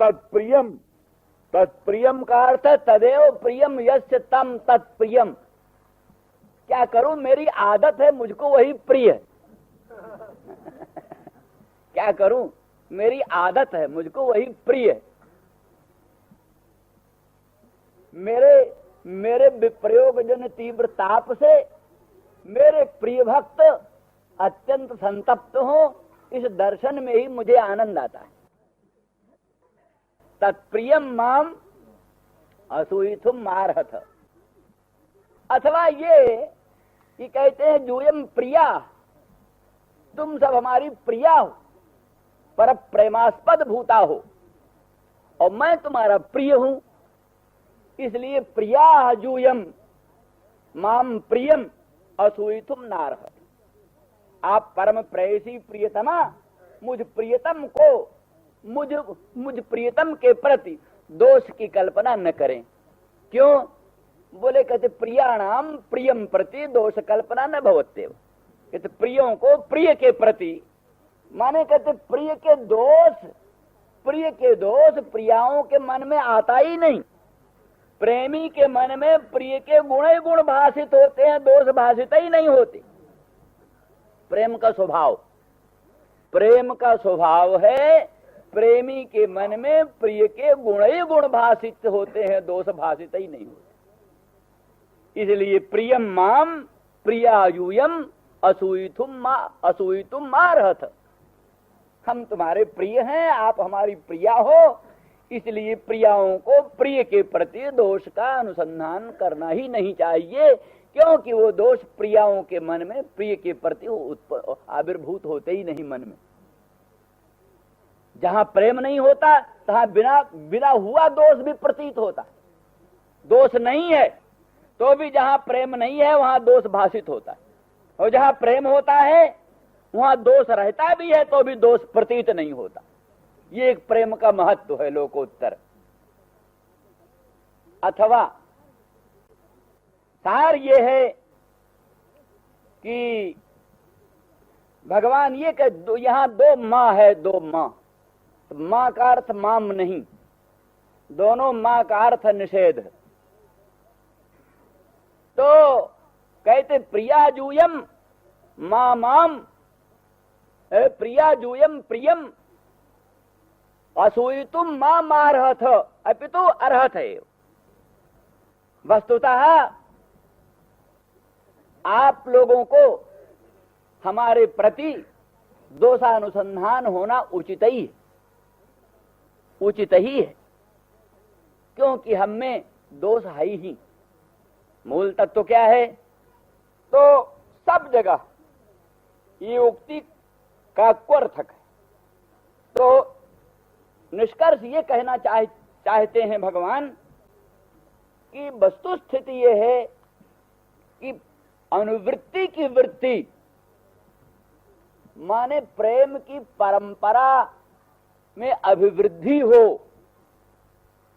तत्प्रियम, तत्प्रियम का अर्थ है तदेव प्रियम यस्य तम तत्प्रियम। क्या करूं, मेरी आदत है, मुझको वही प्रिय। क्या करूं, मेरी आदत है, मुझको वही प्रिय। मेरे विप्रयोग जन तीव्र ताप से मेरे प्रिय भक्त अत्यंत संतप्त हो, इस दर्शन में ही मुझे आनंद आता है। तत्प्रियम माम असूयितुम मारहत। अथवा ये कि कहते हैं जूयम प्रिया, तुम सब हमारी प्रिया हो, पर प्रेमास्पद भूता हो, और मैं तुम्हारा प्रिय हूं, इसलिए प्रिया जूयम माम प्रियम असूयितुम नारहत। आप परम प्रेयसी प्रियतमा मुझ प्रियतम को, मुझ प्रियतम के प्रति दोष की कल्पना न करें। क्यों? बोले कहते प्रियाणाम प्रियम प्रति दोष कल्पना न भवत्येव। कहते प्रियों को प्रिय के प्रति, माने कहते प्रिय के दोष प्रियाओं के मन में आता ही नहीं। प्रेमी के मन में प्रिय के गुण ही गुण भाषित होते हैं, दोष भाषित ही नहीं होते। प्रेम का स्वभाव है, प्रेमी के मन में प्रिय के गुण ही गुण भाषित होते हैं, दोष भाषित ही नहीं होते। इसलिए प्रियम माम प्रियायूयम असूयितुम मारहत। हम तुम्हारे प्रिय हैं, आप हमारी प्रिया हो, इसलिए प्रियाओं को प्रिय के प्रति दोष का अनुसंधान करना ही नहीं चाहिए, क्योंकि वो दोष प्रियाओं के मन में प्रिय के प्रति आविर्भूत होते ही नहीं। मन में जहां प्रेम नहीं होता तहां बिना हुआ दोष भी प्रतीत होता। दोष नहीं है तो भी जहां प्रेम नहीं है वहां दोष भाषित होता है, और जहां प्रेम होता है वहां दोष रहता भी है तो भी दोष प्रतीत नहीं होता। ये एक प्रेम का महत्व है लोकोत्तर। अथवा सार ये है कि भगवान ये कह, यहां दो मां है, दो मां। तो मां का अर्थ माम नहीं, दोनों मां का अर्थ निषेध। तो कहते प्रिया जूयम माम प्रिया जूयम प्रियम असूयितुम माम अर्हत अपितु अर्हत है। वस्तुतः आप लोगों को हमारे प्रति दोषानुसंधान होना उचित ही है, क्योंकि हम में दोष है ही। मूल तत्व क्या है? तो सब जगह ये उक्ति का क्वर्थक है। तो निष्कर्ष ये कहना चाहते हैं भगवान कि वस्तु स्थिति ये है कि अनुवृत्ति की वृत्ति माने प्रेम की परंपरा में अभिवृद्धि हो,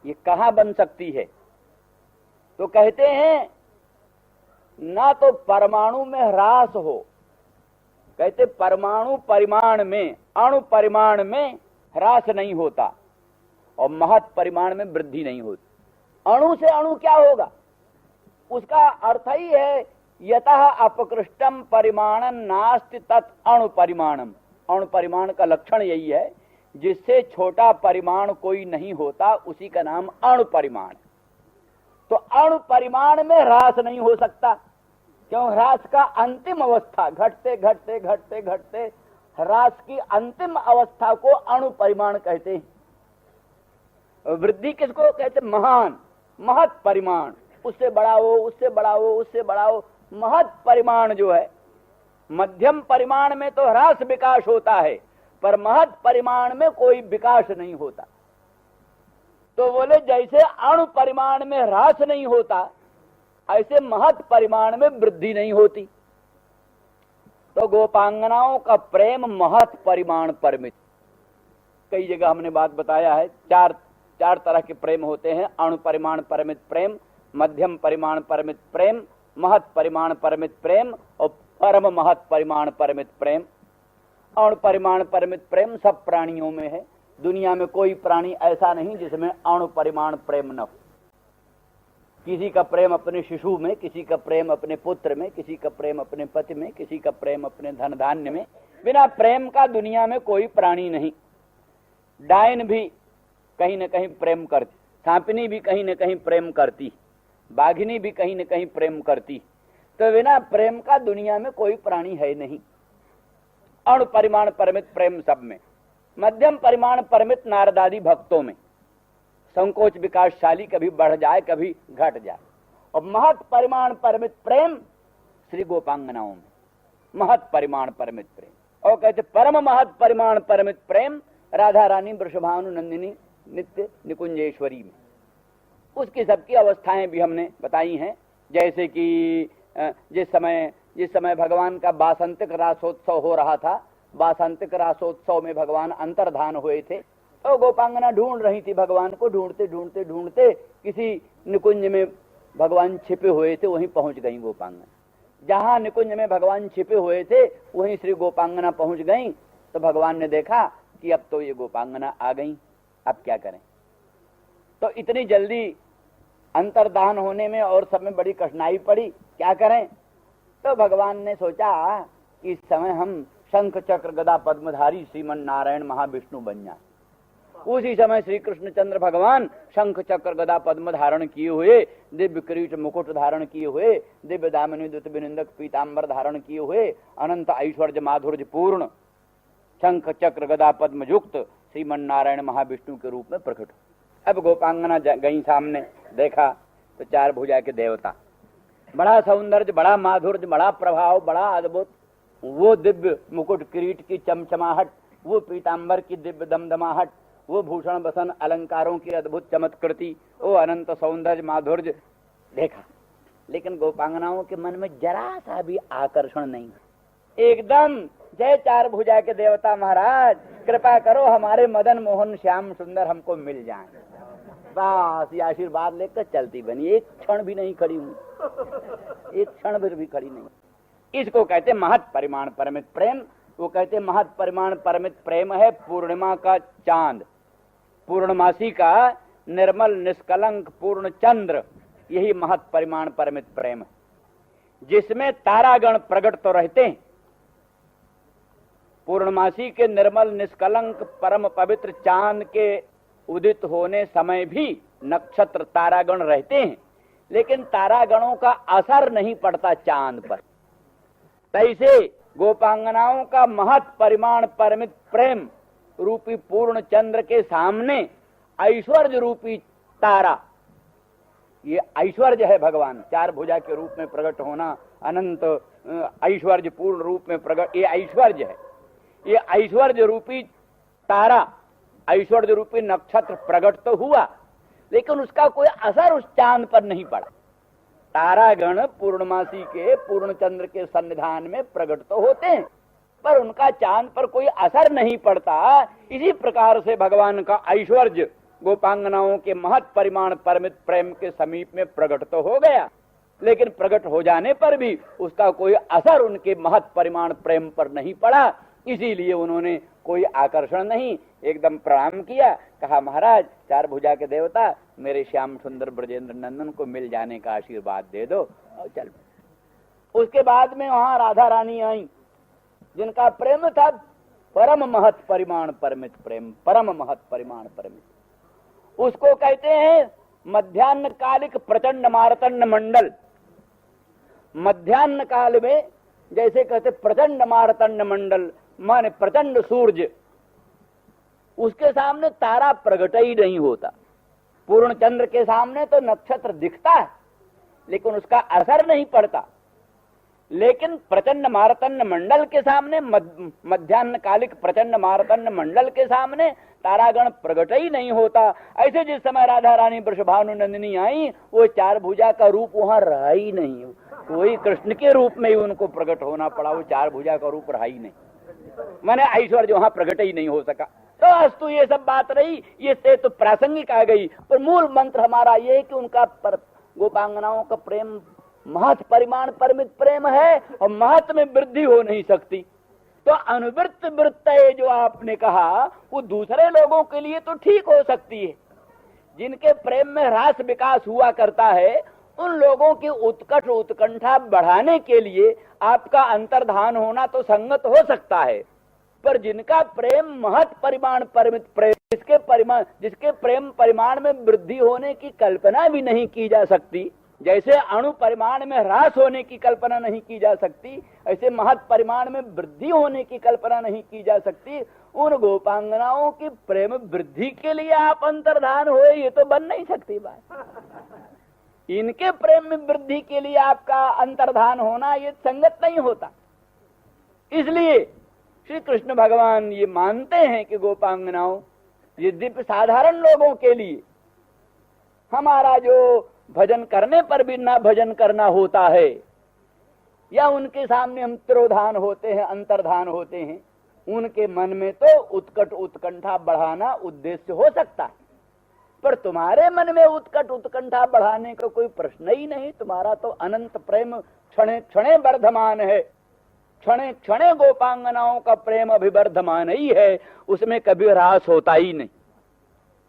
ये कहां बन सकती है? तो कहते हैं ना तो परमाणु में ह्रास हो, कहते परमाणु परिमाण में, अणु परिमाण में ह्रास नहीं होता, और महत परिमाण में वृद्धि नहीं होती। अणु से अणु क्या होगा? उसका अर्थ ही है यतः अपकृष्टम परिमाणं नास्ति तत् अणु परिमाणम। अणु परिमाण का लक्षण यही है, जिससे छोटा परिमाण कोई नहीं होता, उसी का नाम अणु परिमाण। तो अणु परिमाण में ह्रास नहीं हो सकता, क्यों? ह्रास का अंतिम अवस्था घटते घटते घटते घटते ह्रास की अंतिम अवस्था को अणु परिमाण कहते हैं। वृद्धि किसको कहते? महान, महत परिमाण। उससे बढ़ाओ, उससे बढ़ाओ, उससे बढ़ाओ। महत परिमाण जो है, मध्यम परिमाण में तो ह्रास विकास होता है, पर महत परिमाण में कोई विकास नहीं होता। तो बोले जैसे अणु परिमाण में ह्रास नहीं होता, ऐसे महत परिमाण में वृद्धि नहीं होती। तो गोपांगनाओं का प्रेम महत परिमाण परमित। कई जगह हमने बात बताया है, चार तरह के प्रेम होते हैं: अणु परिमाण परमित प्रेम, मध्यम परिमाण परमित प्रेम, महत परिमाण परमित प्रेम और परम महत परिमाण परमित प्रेम। अणु परिमाण परमित प्रेम सब प्राणियों में है, दुनिया में कोई प्राणी ऐसा नहीं जिसमें अणु परिमाण प्रेम न हो। किसी का प्रेम अपने शिशु में, किसी का प्रेम अपने पुत्र में, किसी का प्रेम अपने पति में, किसी का प्रेम अपने धन धान्य में। बिना प्रेम का दुनिया में कोई प्राणी नहीं। डायन भी कहीं न कहीं प्रेम करती, सांपिनी भी कहीं न कहीं प्रेम करती, बाघिनी भी कहीं न कहीं प्रेम करती। तो बिना प्रेम का दुनिया में कोई प्राणी है नहीं। अणु परिमाण परिमित प्रेम सब में, मध्यम परिमाण परिमित नारदादि भक्तों में, संकोच विकासशाली कभी बढ़ जाए कभी घट जाए। और महत परिमाण परिमित प्रेम श्री गोपांगनाओं में, महत परिमाण परिमित प्रेम। और कहते परम महत परिमाण परिमित प्रेम राधा रानी वृषभानु नंदिनी नित्य निकुंजेश्वरी में। उसकी सबकी अवस्थाएं भी हमने बताई हैं। जैसे कि जिस समय भगवान का वासंतिक रासोत्सव हो रहा था, वासंतिक रासोत्सव में भगवान अंतर्धान हुए थे, तो गोपांगना ढूंढ रही थी भगवान को। ढूंढते ढूंढते ढूंढते किसी निकुंज में भगवान छिपे हुए थे, वहीं पहुंच गई गोपांगना। जहां निकुंज में भगवान छिपे हुए थे वहीं श्री गोपांगना पहुंच गई। तो भगवान ने देखा कि अब तो ये गोपांगना आ गई, अब क्या करें। तो इतनी जल्दी अंतर्धान होने में और सब में बड़ी कठिनाई पड़ी, क्या करें। तो भगवान ने सोचा कि इस समय हम शंख चक्र गदा पद्मधारी श्रीमन नारायण महाविष्णु बन जाए। उसी समय श्री कृष्णचंद्र भगवान शंख चक्र गदा पद्म धारण किए हुए, दिव्य किरीट मुकुट धारण किए हुए, दिव्य दामिनी दुत विनिंदक पीतांबर धारण किए हुए, अनंत ऐश्वर्य माधुर्य पूर्ण शंख चक्र गदा पद्म युक्त श्रीमन नारायण महाविष्णु के रूप में प्रकट। अब गोपांगना गई सामने, देखा तो चार भुजा के देवता, बड़ा सौंदर्य, बड़ा माधुर्य, बड़ा प्रभाव, बड़ा अद्भुत। वो दिव्य मुकुट किरीट की चमचमाहट, वो पीतांबर की दिव्य दमदमाहट, वो भूषण बसन अलंकारों की अद्भुत चमत्कृति, वो अनंत सौंदर्य माधुर्य देखा। लेकिन गोपांगनाओं के मन में जरा सा भी आकर्षण नहीं। एकदम जय चार भुजा के देवता महाराज, कृपा करो हमारे मदन मोहन श्याम सुंदर हमको मिल जाएं। बस ये आशीर्वाद लेकर चलती बनी, एक क्षण भी नहीं खड़ी हुई, एक क्षण भर भी खड़ी नहीं। इसको कहते महत परिमाण परमित प्रेम। वो कहते महत परिमाण परमित प्रेम है पूर्णिमा का चांद, पूर्णमासी का निर्मल निष्कलंक पूर्ण चंद्र, यही महत परिमाण परमित प्रेम है, जिसमें तारागण प्रकट तो रहते हैं। पूर्णमासी के निर्मल निष्कलंक परम पवित्र चांद के उदित होने समय भी नक्षत्र तारागण रहते हैं, लेकिन तारागणों का असर नहीं पड़ता चांद पर। तैसे गोपांगनाओं का महत परिमाण परमित प्रेम रूपी पूर्ण चंद्र के सामने ऐश्वर्य रूपी तारा, ये ऐश्वर्य है भगवान चार भुजा के रूप में प्रकट होना, अनंत ऐश्वर्य पूर्ण रूप में प्रकट, ये ऐश्वर्य है। ये ऐश्वर्य रूपी तारा, ऐश्वर्य रूपी नक्षत्र प्रकट तो हुआ, लेकिन उसका कोई असर उस चांद पर नहीं पड़ा। तारागण पूर्णमासी के पूर्ण चंद्र के सन्निधान में प्रकट तो होते हैं, पर उनका चांद पर कोई असर नहीं पड़ता। इसी प्रकार से भगवान का ऐश्वर्य गोपांगनाओं के महत परिमाण परमित प्रेम के समीप में प्रकट तो हो गया, लेकिन प्रकट हो जाने पर भी उसका कोई असर उनके महत परिमाण प्रेम पर नहीं पड़ा। इसीलिए उन्होंने कोई आकर्षण नहीं, एकदम प्रणाम किया, कहा महाराज चार भुजा के देवता मेरे श्याम सुंदर ब्रजेंद्र नंदन को मिल जाने का आशीर्वाद दे दो और चल। उसके बाद में वहां राधा रानी आई, जिनका प्रेम था परम महत परिमाण परमित प्रेम, परम महत परिमाण परमित। उसको कहते हैं मध्यान्ह कालिक प्रचंड मारतंड मंडल। मध्यान्ह काल में जैसे कहते प्रचंड मारतंड मंडल माने प्रचंड सूर्य, उसके सामने तारा प्रकट ही नहीं होता। पूर्ण चंद्र के सामने तो नक्षत्र दिखता है, लेकिन उसका असर नहीं पड़ता। लेकिन प्रचंड मारतंड मंडल के सामने, मध्यान्ह कालिक प्रचंड मारतंड मंडल के सामने तारागण प्रकट ही नहीं होता। ऐसे जिस समय राधा रानी वृषभानु नंदिनी आई, वो चार भुजा का रूप वहां रहा ही नहीं, कोई कृष्ण के रूप में ही उनको प्रकट होना पड़ा, वो चार भुजा का रूप रहा ही नहीं, माने ऐश्वर्य वहां प्रकट ही नहीं हो सका। तो अस्तु ये सब बात रही, ये से तो प्रासंगिक आ गई, पर मूल मंत्र हमारा ये है कि उनका गोपांगनाओं का प्रेम महत परिमाण परमित प्रेम है, और महत में वृद्धि हो नहीं सकती। तो अनुवृत्त वृत्तय जो आपने कहा वो दूसरे लोगों के लिए तो ठीक हो सकती है, जिनके प्रेम में ह्रास विकास हुआ करता है उन लोगों की उत्कट उत्कंठा बढ़ाने के लिए आपका अंतर्धान होना तो संगत हो सकता है। पर जिनका प्रेम महत परिमाण परिमित प्रेम, जिसके प्रेम परिमाण में वृद्धि होने की कल्पना भी नहीं की जा सकती, जैसे अणु परिमाण में ह्रास होने की कल्पना नहीं की जा सकती, ऐसे महत परिमाण में वृद्धि होने की कल्पना नहीं की जा सकती, उन गोपांगनाओं की प्रेम वृद्धि के लिए आप अंतर्धान हुए, ये तो बन नहीं सकती बात। इनके प्रेम में वृद्धि के लिए आपका अंतर्धान होना ये संगत नहीं होता। इसलिए श्री कृष्ण भगवान ये मानते हैं कि गोपांगनाओं, यद्यपि साधारण लोगों के लिए हमारा जो भजन करने पर भी ना भजन करना होता है, या उनके सामने हम तिरोधान होते हैं, अंतर्धान होते हैं, उनके मन में तो उत्कट उत्कंठा बढ़ाना उद्देश्य हो सकता है, पर तुम्हारे मन में उत्कट उत्कंठा बढ़ाने का कोई प्रश्न ही नहीं। तुम्हारा तो अनंत प्रेम क्षणे क्षणे वर्धमान है, क्षणे क्षणे गोपांगनाओं का प्रेम अभिवर्धमान ही है, उसमें कभी ह्रास होता ही नहीं,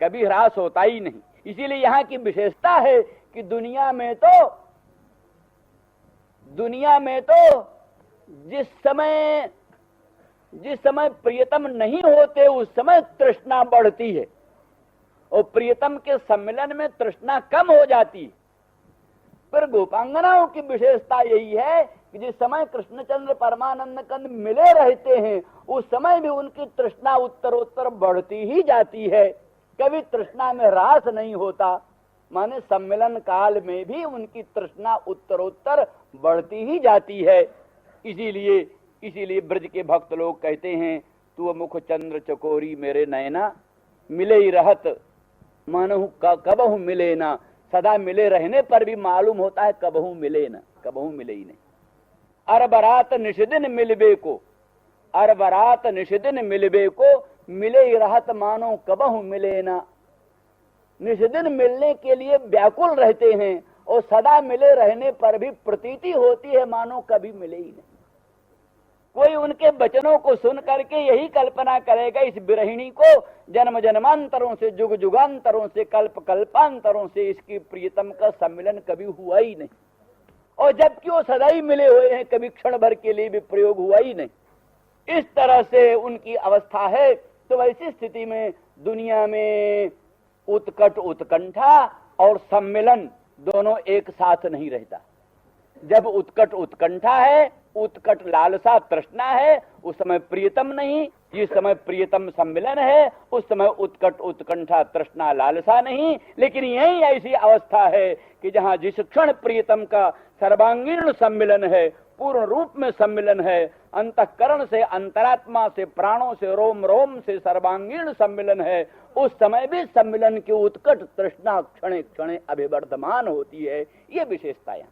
कभी ह्रास होता ही नहीं। इसीलिए यहाँ की विशेषता है कि दुनिया में तो जिस समय प्रियतम नहीं होते उस समय तृष्णा बढ़ती है, और प्रियतम के सम्मिलन में तृष्णा कम हो जाती है। पर गोपांगनाओं की विशेषता यही है कि जिस समय कृष्णचंद्र परमानंद कंद मिले रहते हैं उस समय भी उनकी तृष्णा उत्तरोत्तर बढ़ती ही जाती है, कभी तृष्णा में ह्रास नहीं होता। माने सम्मिलन काल में भी उनकी तृष्णा उत्तरोत्तर बढ़ती ही जाती है। इसीलिए ब्रज के भक्त लोग कहते हैं, तू मुख चंद्र चकोरी मेरे नयना, मिले ही रहत मानहु कबहु मिले ना। सदा मिले रहने पर भी मालूम होता है कबहु मिले ना, कबहु मिले ही नहीं। अरबरात निषदिन मिलबे को, अरबरात निषदिन मिलबे को, मिले ही रहत मानो कबहु मिले ना। निषदिन मिलने के लिए व्याकुल रहते हैं और सदा मिले रहने पर भी प्रतीति होती है मानो कभी मिले ही नहीं। कोई उनके वचनों को सुन करके यही कल्पना करेगा इस विरहिणी को जन्म जन्मांतरों से, जुग जुगांतरों से, कल्प कल्पांतरों से इसकी प्रियतम का सम्मिलन कभी हुआ ही नहीं, और जबकि वो सदा ही मिले हुए हैं, कभी क्षण भर के लिए भी प्रयोग हुआ ही नहीं। इस तरह से उनकी अवस्था है। तो वैसी स्थिति में दुनिया में उत्कट उत्कंठा और सम्मिलन दोनों एक साथ नहीं रहता। जब उत्कट उत्कंठा है, उत्कट लालसा तृष्णा है, उस समय प्रियतम नहीं। जिस समय प्रियतम सम्मिलन है उस समय उत्कट उत्कंठा तृष्णा लालसा नहीं। लेकिन यही ऐसी अवस्था है कि जहां जिस क्षण प्रियतम का सर्वांगीण सम्मिलन है, पूर्ण रूप में सम्मिलन है, अंतःकरण से, अंतरात्मा से, प्राणों से, रोम रोम से सर्वांगीण सम्मिलन है, उस समय भी सम्मिलन की उत्कट तृष्णा क्षणे क्षणे अभिवर्धमान होती है। ये विशेषता है।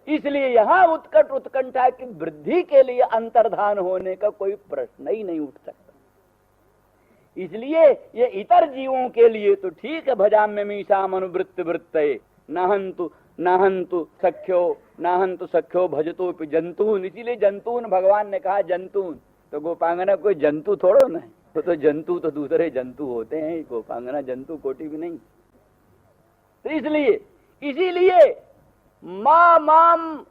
इसलिए यहाँ उत्कट उत्कंठा की वृद्धि के लिए अंतर्धान होने का कोई प्रश्न ही नहीं उठ सकता। इसलिए ये इतर जीवों के लिए तो ठीक है, भजाम्य मीशाम अनुवृत्त वृत्तये नाहंतु सख्यो भजतो जंतून। इसीलिए जंतून भगवान ने कहा जंतून, तो गोपांगना कोई जंतु थोड़ो न है, तो जंतु तो दूसरे जंतु होते हैं, गोपांगना जंतु कोटि भी नहीं। तो इसीलिए माम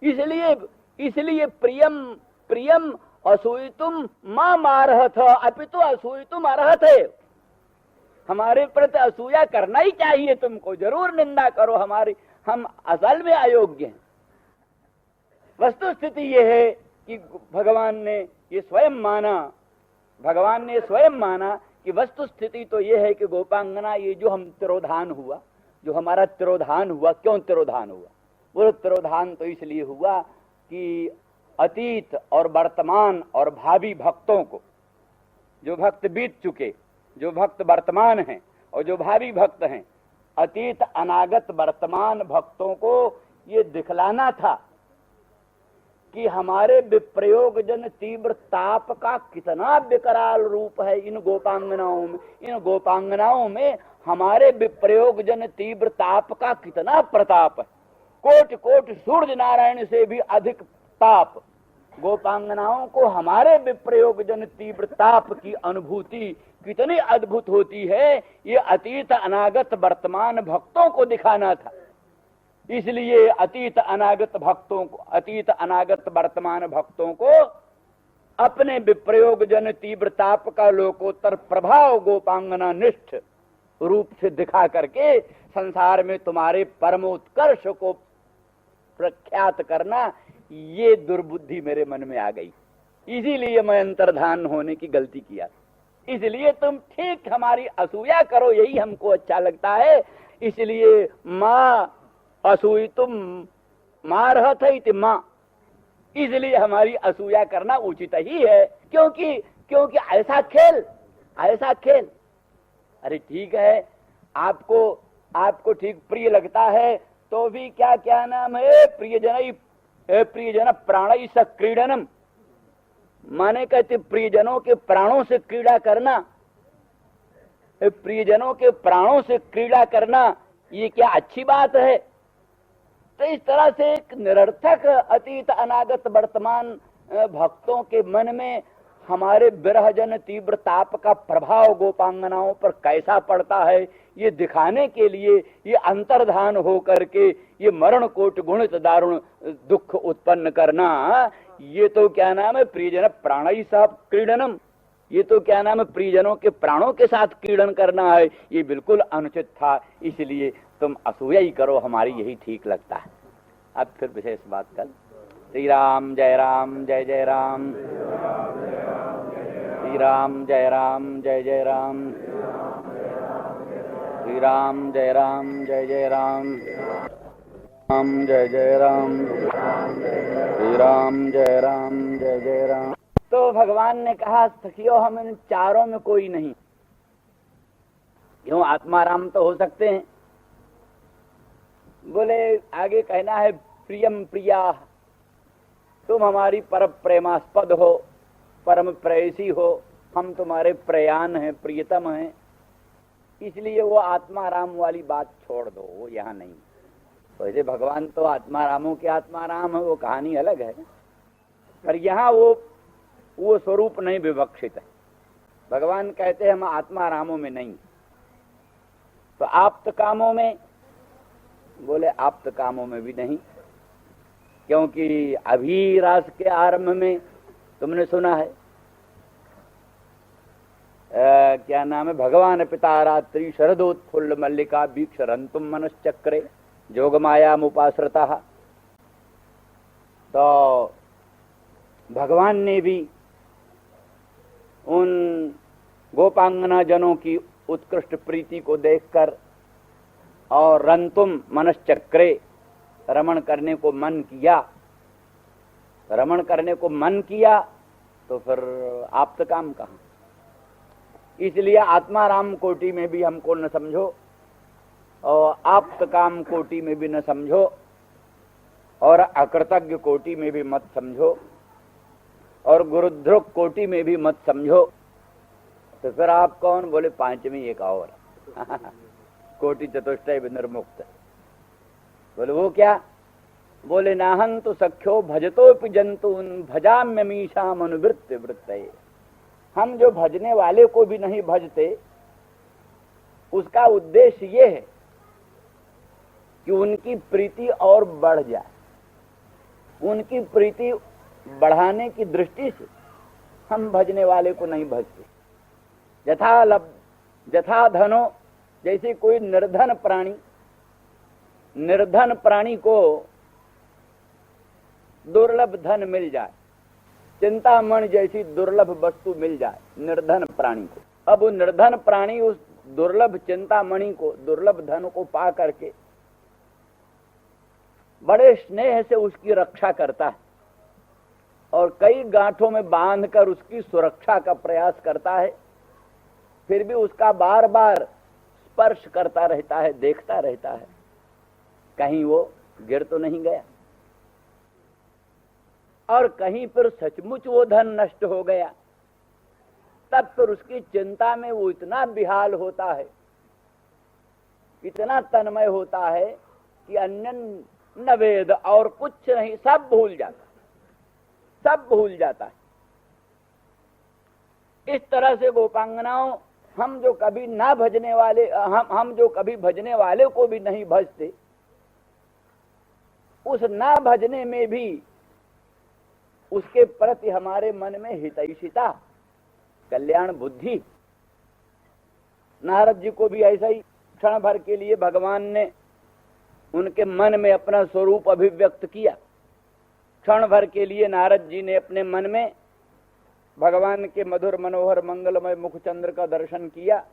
इसलिए प्रियम असूयितुम माम अर्हत, अपितु असूयितुम अर्हत है। हमारे प्रति असूया करना ही चाहिए, तुमको जरूर निंदा करो हमारी, हम असल में अयोग्य हैं। वस्तु स्थिति यह है कि भगवान ने ये स्वयं माना कि वस्तु स्थिति तो यह है कि गोपांगना, ये जो हम तिरोधान हुआ, जो हमारा तिरोधान हुआ, क्यों तिरोधान हुआ? वो तिरोधान तो इसलिए हुआ कि अतीत और वर्तमान और भावी भक्तों को, जो भक्त बीत चुके, जो भक्त वर्तमान हैं और जो भावी भक्त हैं, अतीत अनागत वर्तमान भक्तों को ये दिखलाना था कि हमारे विप्रयोग जन तीव्र ताप का कितना विकराल रूप है इन गोपांगनाओं में हमारे विप्रयोग जन तीव्र ताप का कितना प्रताप है। कोटि कोटि सूर्य नारायण से भी अधिक ताप गोपांगनाओं को हमारे विप्रयोग जन तीव्र ताप की अनुभूति कितनी अद्भुत होती है, ये अतीत अनागत वर्तमान भक्तों को दिखाना था। इसलिए अतीत अनागत वर्तमान भक्तों को अपने विप्रयोग जन तीव्र ताप का लोकोत्तर प्रभाव गोपांगना निष्ठ रूप से दिखा करके संसार में तुम्हारे परमोत्कर्ष को प्रख्यात करना, ये दुर्बुद्धि मेरे मन में आ गई। इसीलिए मैं अंतर्धान होने की गलती किया। इसलिए तुम ठीक हमारी असूया करो, यही हमको अच्छा लगता है। इसलिए माँ असूई तुम मार थे माँ, इसलिए हमारी असूया करना उचित ही है। क्योंकि ऐसा खेल अरे ठीक है, आपको ठीक प्रिय लगता है तो भी क्या नाम है, प्रियजन प्राण स क्रीडनम, माने कहते प्रियजनों के प्राणों से क्रीड़ा करना, प्रियजनों के प्राणों से क्रीड़ा करना, ये क्या अच्छी बात है? तो इस तरह से एक निरर्थक अतीत अनागत वर्तमान भक्तों के मन में हमारे विरहजन तीव्र ताप का प्रभाव गोपांगनाओं पर कैसा पड़ता है, ये दिखाने के लिए ये अंतर्धान हो करके ये मरण कोट गुणित दारुण दुख उत्पन्न करना, ये तो क्या नाम है, प्रियजन प्राणी साहब क्रीडनम, ये तो क्या नाम है, प्रियजनों के प्राणों के साथ क्रीडन करना है, ये बिल्कुल अनुचित था। इसलिए तुम असूया ही करो, हमारी यही ठीक लगता है। अब फिर विशेष बात कल। श्री राम जय राम जय जय राम, श्री राम जय राम जय जय राम, श्री राम जय राम जय जय राम, राम जय जय राम, श्री राम जय राम जय जय राम। तो भगवान ने कहा, सखियो हम इन चारों में कोई नहीं। क्यों? आत्माराम तो हो सकते हैं। बोले आगे कहना है, प्रियम प्रिया, तुम हमारी परम प्रेमास्पद हो, परम प्रेयसी हो, हम तुम्हारे प्रयान हैं, प्रियतम हैं। इसलिए वो आत्माराम वाली बात छोड़ दो, वो यहाँ नहीं। वैसे भगवान तो आत्मारामों के आत्माराम है, वो कहानी अलग है, पर यहाँ वो स्वरूप नहीं विवक्षित है। भगवान कहते हैं हम आत्मारामों में नहीं। तो आप्त कामों में? बोले आप्त कामों में भी नहीं, क्योंकि अभी रास के आरंभ में तुमने सुना है क्या नाम है, भगवान पिता रात्रि शरदोत्फुल्ल मल्लिका वीक्षरंतुम मनश्चक्रे जोगमायाम उपाश्रिता। तो भगवान ने भी उन गोपांगना जनों की उत्कृष्ट प्रीति को देखकर और रंतुम मनश्चक्रे, रमण करने को मन किया, तो फिर आप्त काम कहाँ? इसलिए आत्माराम कोटि में भी हमको न समझो और आप्त काम कोटि में भी न समझो और अकृतज्ञ कोटि में भी मत समझो और गुरुद्रुक कोटि में भी मत समझो। तो फिर आप कौन? बोले पांचवी एक और कोटि चतुष्टय विनिर्मुक्त। बोले वो क्या? बोले नाहं तो सख्यो भजतोपि जंतून भजाम्य मीशाम अनुवृत्ति वृत्तये। हम जो भजने वाले को भी नहीं भजते, उसका उद्देश्य ये है कि उनकी प्रीति और बढ़ जाए। उनकी प्रीति बढ़ाने की दृष्टि से हम भजने वाले को नहीं भजते। जथा धनो, जैसे कोई निर्धन प्राणी को दुर्लभ धन मिल जाए, चिंतामणि जैसी दुर्लभ वस्तु मिल जाए निर्धन प्राणी को। अब वो निर्धन प्राणी उस दुर्लभ चिंतामणि को, दुर्लभ धन को पा करके बड़े स्नेह से उसकी रक्षा करता है और कई गांठों में बांधकर उसकी सुरक्षा का प्रयास करता है। फिर भी उसका बार बार स्पर्श करता रहता है, देखता रहता है कहीं वो गिर तो नहीं गया, और कहीं पर सचमुच वो धन नष्ट हो गया, तब फिर उसकी चिंता में वो इतना बिहाल होता है, इतना तन्मय होता है कि अन्य न वेद और कुछ नहीं, सब भूल जाता। सब भूल जाता है। इस तरह से गोपांगनाओं, हम जो कभी ना भजने वाले, हम जो कभी भजने वाले को भी नहीं भजते, उस ना भजने में भी उसके प्रति हमारे मन में हितैषिता, कल्याण बुद्धि। नारद जी को भी ऐसा ही क्षण भर के लिए भगवान ने उनके मन में अपना स्वरूप अभिव्यक्त किया। क्षण भर के लिए नारद जी ने अपने मन में भगवान के मधुर मनोहर मंगलमय मुखचंद्र का दर्शन किया,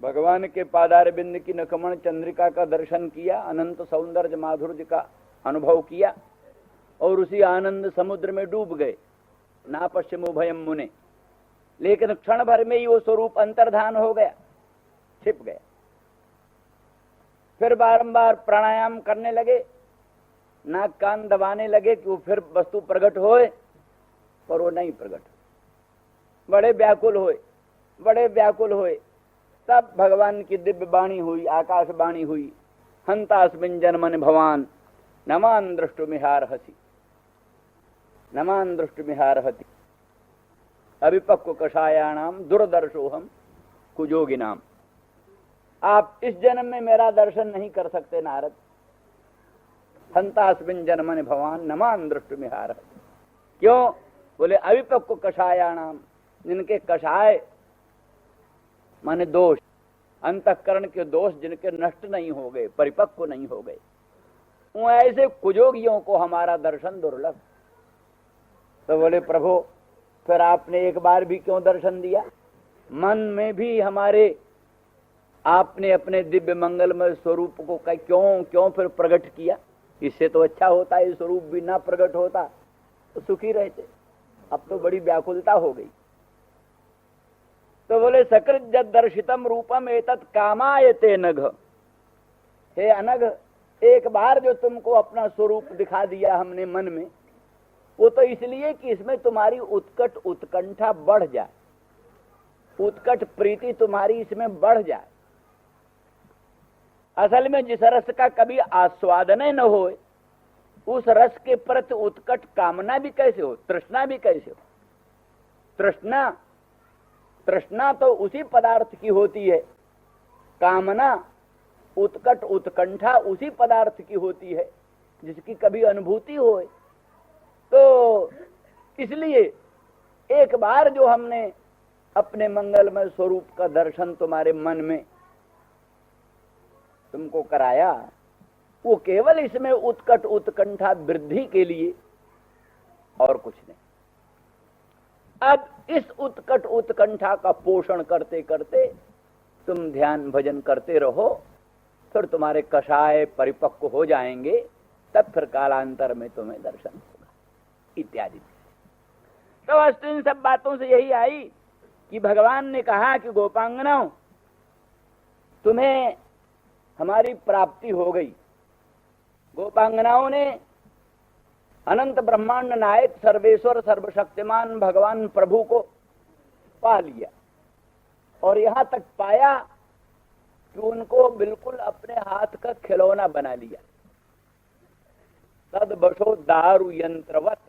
भगवान के पादार बिंद की नखमण चंद्रिका का दर्शन किया, अनंत सौंदर्य माधुर्य का अनुभव किया और उसी आनंद समुद्र में डूब गए। ना पश्चिमो भयम मुने, लेकिन क्षण भर में ही वो स्वरूप अंतर्धान हो गया, छिप गया। फिर बारंबार प्राणायाम करने लगे, नाक कान दबाने लगे कि वो फिर वस्तु प्रकट होए, पर वो नहीं प्रकट। बड़े व्याकुल होए, बड़े व्याकुल होए। तब भगवान की दिव्य वाणी हुई, आकाश वाणी हुई, हंतास्मिन् जन्मनि भवान नमान दृष्टुमिहार्हसि, नमान दृष्टुमिहार्हति अभिपक्व कषायाणाम दुर्दर्शोहम कुजोगिनाम। आप इस जन्म में मेरा दर्शन नहीं कर सकते नारद। हंतास्मिन् जन्मनि भवान नमान दृष्टुमिहार्हसि। क्यों? बोले अभिपक्व कषायाणाम, जिनके कषाय माने दोष, अंतःकरण के दोष जिनके नष्ट नहीं हो गए, परिपक्व नहीं हो गए, वो ऐसे कुजोगियों को हमारा दर्शन दुर्लभ। तो बोले प्रभु फिर आपने एक बार भी क्यों दर्शन दिया? मन में भी हमारे आपने अपने दिव्य मंगलमय स्वरूप को क्यों क्यों फिर प्रकट किया? इससे तो अच्छा होता है स्वरूप भी ना प्रकट होता तो सुखी रहते। अब तो बड़ी व्याकुलता हो गई। तो बोले सकृत जद दर्शितम रूपम एतत् कामायते नघ। हे अनघ, एक बार जो तुमको अपना स्वरूप दिखा दिया हमने मन में, वो तो इसलिए कि इसमें तुम्हारी उत्कट उत्कंठा बढ़ जाए, उत्कट प्रीति तुम्हारी इसमें बढ़ जाए। असल में जिस रस का कभी आस्वादन न हो, उस रस के प्रति उत्कट कामना भी कैसे हो, तृष्णा भी कैसे हो? तृष्णा तो उसी पदार्थ की होती है, कामना उत्कट उत्कंठा उसी पदार्थ की होती है जिसकी कभी अनुभूति हो। तो इसलिए एक बार जो हमने अपने मंगलमय स्वरूप का दर्शन तुम्हारे मन में तुमको कराया, वो केवल इसमें उत्कट उत्कंठा वृद्धि के लिए और कुछ नहीं। अब इस उत्कट उत्कंठा का पोषण करते करते तुम ध्यान भजन करते रहो, फिर तुम्हारे कषाय परिपक्व हो जाएंगे, तब फिर कालांतर में तुम्हें दर्शन होगा इत्यादि। तो वस्तु इन सब बातों से यही आई कि भगवान ने कहा कि गोपांगनाओं, तुम्हें हमारी प्राप्ति हो गई। गोपांगनाओं ने अनंत ब्रह्मांड नायक सर्वेश्वर सर्वशक्तिमान भगवान प्रभु को पा लिया, और यहां तक पाया कि उनको बिल्कुल अपने हाथ का खिलौना बना लिया। तद बशो दारु यंत्रवत,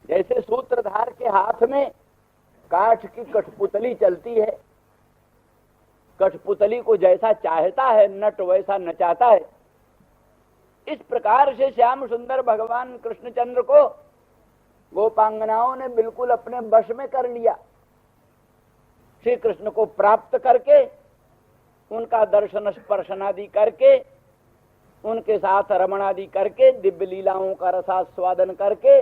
जैसे सूत्रधार के हाथ में काठ की कठपुतली चलती है, कठपुतली को जैसा चाहता है नट वैसा नचाता है, इस प्रकार से श्याम सुंदर भगवान कृष्णचंद्र को गोपांगनाओं ने बिल्कुल अपने वश में कर लिया। श्री कृष्ण को प्राप्त करके, उनका दर्शन स्पर्शन आदि करके, उनके साथ रमण आदि करके, दिव्य लीलाओं का रसास्वादन करके,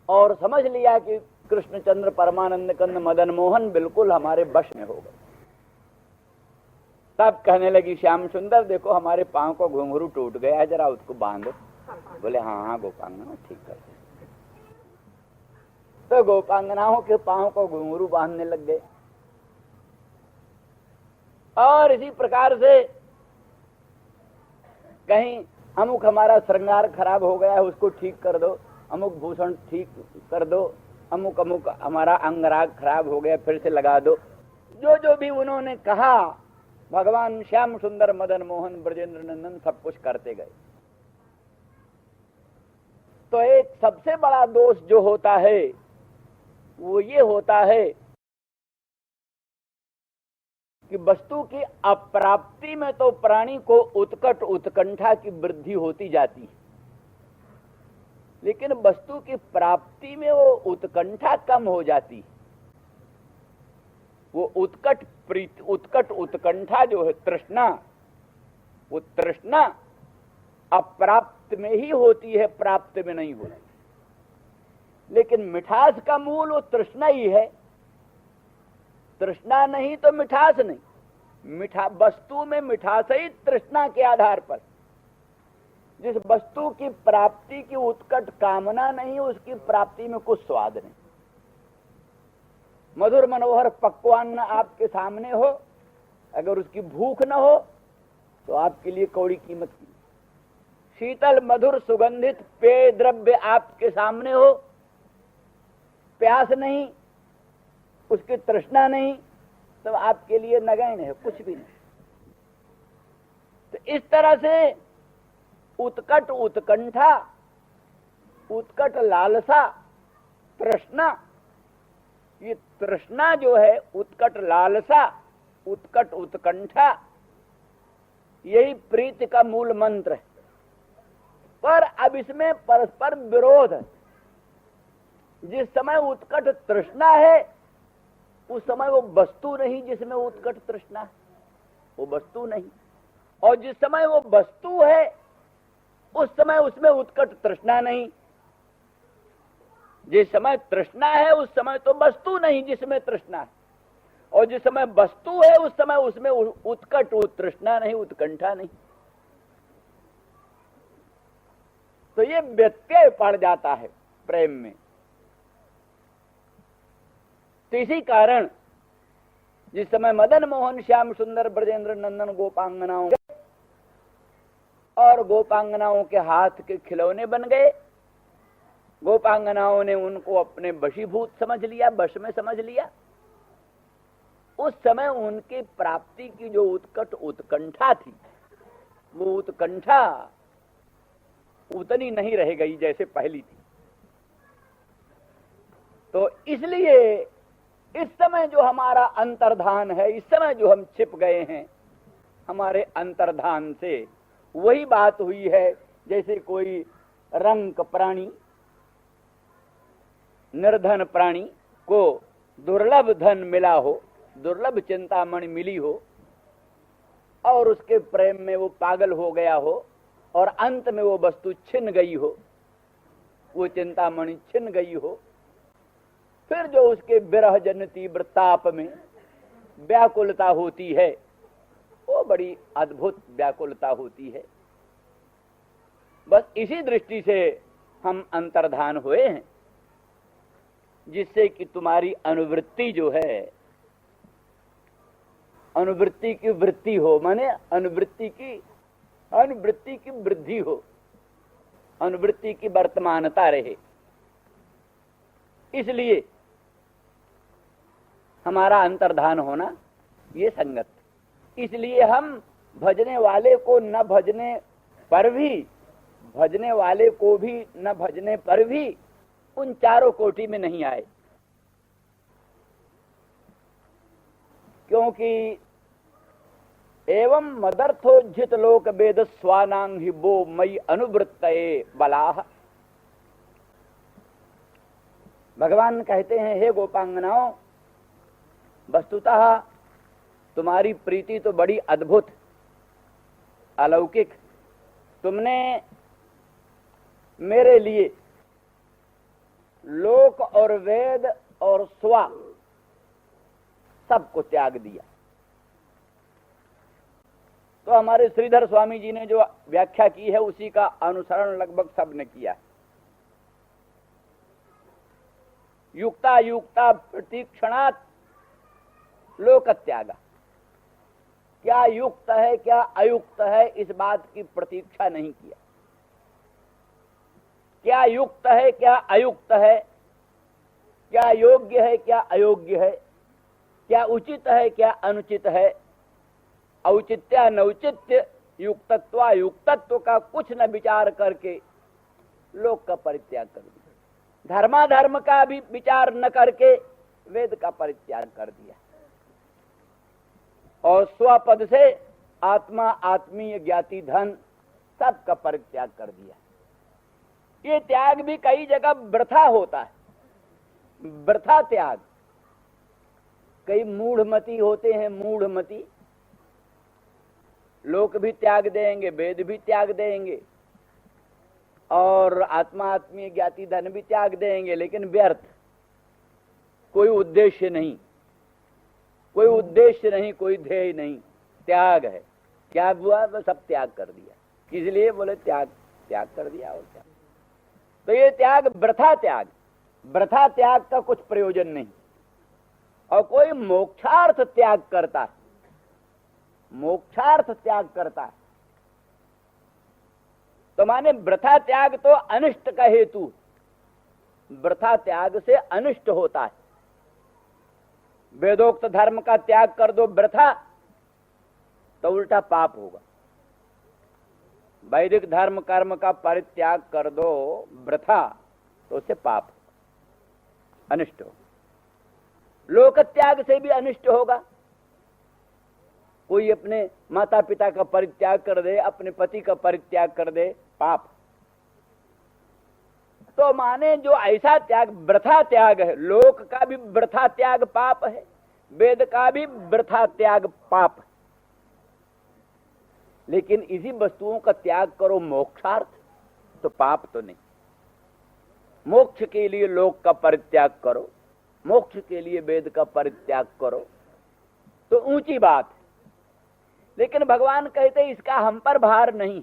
और समझ लिया कि कृष्णचंद्र परमानंद कंद मदन मोहन बिल्कुल हमारे वश में हो गए। तब कहने लगी श्याम सुंदर, देखो हमारे पांव को घुंघरू टूट गया है, जरा उसको बांधो। बोले हाँ हाँ गोपांगना ठीक कर। तो गोपांगनाओं के पांव को घुंघरू बांधने लग गए। और इसी प्रकार से कहीं अमुक हमारा श्रृंगार खराब हो गया है, उसको ठीक कर दो, अमुक भूषण ठीक कर दो, अमुक अमुक हमारा अंगराग खराब हो गया फिर से लगा दो। जो जो भी उन्होंने कहा, भगवान श्याम सुंदर मदन मोहन ब्रजेंद्र नंदन सब कुछ करते गए। तो एक सबसे बड़ा दोष जो होता है वो ये होता है कि वस्तु की अप्राप्ति में तो प्राणी को उत्कट उत्कंठा की वृद्धि होती जाती है, लेकिन वस्तु की प्राप्ति में वो उत्कंठा कम हो जाती है। वो उत्कट उत्कंठा जो है तृष्णा, वो तृष्णा अप्राप्त में ही होती है, प्राप्त में नहीं होती। लेकिन मिठास का मूल वो तृष्णा ही है। तृष्णा नहीं तो मिठास नहीं। वस्तु में मिठास ही तृष्णा के आधार पर। जिस वस्तु की प्राप्ति की उत्कट कामना नहीं, उसकी प्राप्ति में कुछ स्वाद नहीं। मधुर मनोहर पक्वान्न आपके सामने हो, अगर उसकी भूख न हो तो आपके लिए कौड़ी कीमत की। शीतल मधुर सुगंधित पेय द्रव्य आपके सामने हो, प्यास नहीं, उसकी तृष्णा नहीं, तो आपके लिए नगण्य है, कुछ भी नहीं। तो इस तरह से उत्कट उत्कंठा, उत्कट लालसा, तृष्णा, ये तृष्णा जो है, उत्कट लालसा, उत्कट उत्कंठा, यही प्रीति का मूल मंत्र है। पर अब इसमें परस्पर विरोध है। जिस समय उत्कट तृष्णा है उस समय वो वस्तु नहीं जिसमें उत्कट तृष्णा है, वो वस्तु नहीं। और जिस समय वो वस्तु है उस समय उसमें उत्कट तृष्णा नहीं। जिस समय तृष्णा है उस समय तो वस्तु नहीं जिसमें तृष्णा है, और जिस समय वस्तु है उस समय उसमें उत्कट तृष्णा नहीं, उत्कंठा नहीं। तो ये व्यत्यय पड़ जाता है प्रेम में। तो इसी कारण जिस समय मदन मोहन श्याम सुंदर ब्रजेंद्र नंदन गोपांगनाओं और गोपांगनाओं के हाथ के खिलौने बन गए, गोपांगनाओं ने उनको अपने वशीभूत समझ लिया, वश में समझ लिया, उस समय उनकी प्राप्ति की जो उत्कट उत्कंठा थी, वो उत्कंठा उतनी नहीं रह गई जैसे पहली थी। तो इसलिए इस समय जो हमारा अंतर्धान है, इस समय जो हम छिप गए हैं हमारे अंतर्धान से, वही बात हुई है जैसे कोई रंक प्राणी, निर्धन प्राणी को दुर्लभ धन मिला हो, दुर्लभ चिंतामणि मिली हो, और उसके प्रेम में वो पागल हो गया हो, और अंत में वो वस्तु छिन गई हो, वो चिंतामणि छिन गई हो। फिर जो उसके विरह जन तीव्र ताप में व्याकुलता होती है, वो बड़ी अद्भुत व्याकुलता होती है। बस इसी दृष्टि से हम अंतर्धान हुए हैं, जिससे कि तुम्हारी अनुवृत्ति जो है, अनुवृत्ति की वृत्ति हो, माने अनुवृत्ति की वृद्धि हो, अनुवृत्ति की वर्तमानता रहे। इसलिए हमारा अंतर्धान होना ये संगत। इसलिए हम भजने वाले को न भजने पर भी, भजने वाले को भी न भजने पर भी उन चारों कोटि में नहीं आए, क्योंकि एवं मदर्थोज्जित लोक वेद स्वानांग हि वो मई अनुवृत्तये बलाह। भगवान कहते हैं, हे गोपांगनाओं, वस्तुतः तुम्हारी प्रीति तो बड़ी अद्भुत, अलौकिक। तुमने मेरे लिए लोक और वेद और स्वा सबको त्याग दिया। तो हमारे श्रीधर स्वामी जी ने जो व्याख्या की है उसी का अनुसरण लगभग सबने किया। युक्ता युक्ता प्रतीक्षणात् लोक त्यागा। क्या युक्त है क्या अयुक्त है इस बात की प्रतीक्षा नहीं किया। क्या युक्त है क्या अयुक्त है, क्या योग्य है क्या अयोग्य है, क्या उचित है क्या अनुचित है, औचित्य नौचित्य, युक्तत्व युक्तत्व का कुछ न विचार करके लोक का परित्याग कर दिया। धर्माधर्म का भी विचार न करके वेद का परित्याग कर दिया और स्वपद से आत्मा, आत्मीय ज्ञाति, धन सब का परित्याग कर दिया। ये त्याग भी कई जगह वृथा होता है, वृथा त्याग। कई मूढ़मती होते हैं, मूढ़मती लोक भी त्याग देंगे, वेद भी त्याग देंगे और आत्मा, आत्मीय ज्ञाति, धन भी त्याग देंगे, लेकिन व्यर्थ, कोई उद्देश्य नहीं, कोई उद्देश्य नहीं, कोई ध्येय नहीं, त्याग है। क्या हुआ? वो सब त्याग कर दिया। किस लिए? बोले त्याग कर दिया। और क्या? तो ये त्याग वृथा त्याग, वृथा त्याग का कुछ प्रयोजन नहीं। और कोई मोक्षार्थ त्याग करता है, मोक्षार्थ त्याग करता है तो माने वृथा त्याग तो अनिष्ट का हेतु, वृथा त्याग से अनिष्ट होता है। वेदोक्त धर्म का त्याग कर दो वृथा तो उल्टा पाप होगा। वैदिक धर्म कर्म का परित्याग कर दो वृथा तो उससे पाप, अनिष्ट होगा। लोक त्याग से भी अनिष्ट होगा। कोई अपने माता पिता का परित्याग कर दे, अपने पति का परित्याग कर दे, पाप। तो माने जो ऐसा त्याग वृथा त्याग है, लोक का भी वृथा त्याग पाप है, वेद का भी वृथा त्याग पाप है। लेकिन इसी वस्तुओं का त्याग करो मोक्षार्थ तो पाप तो नहीं। मोक्ष के लिए लोक का परित्याग करो, मोक्ष के लिए वेद का परित्याग करो तो ऊंची बात है। लेकिन भगवान कहते इसका हम पर भार नहीं।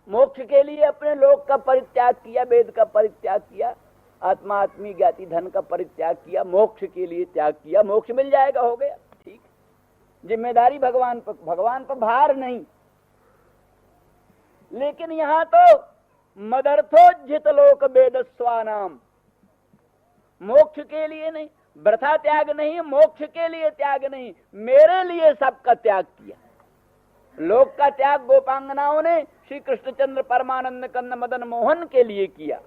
मोक्ष के लिए अपने लोक का परित्याग किया, वेद का परित्याग किया, आत्मा, आत्मी, ज्ञाति, धन का परित्याग किया, मोक्ष के लिए त्याग किया, मोक्ष मिल जाएगा, हो गया, ठीक। जिम्मेदारी भगवान पर भार नहीं। लेकिन यहां तो मदर्थोज्जित लोक वेदस्वानाम, मोक्ष के लिए नहीं, वृथा त्याग नहीं, मोक्ष के लिए त्याग नहीं, मेरे लिए सबका त्याग किया। लोक का त्याग गोपांगनाओं ने श्री कृष्णचंद्र परमानंद कंद मदन मोहन के लिए किया।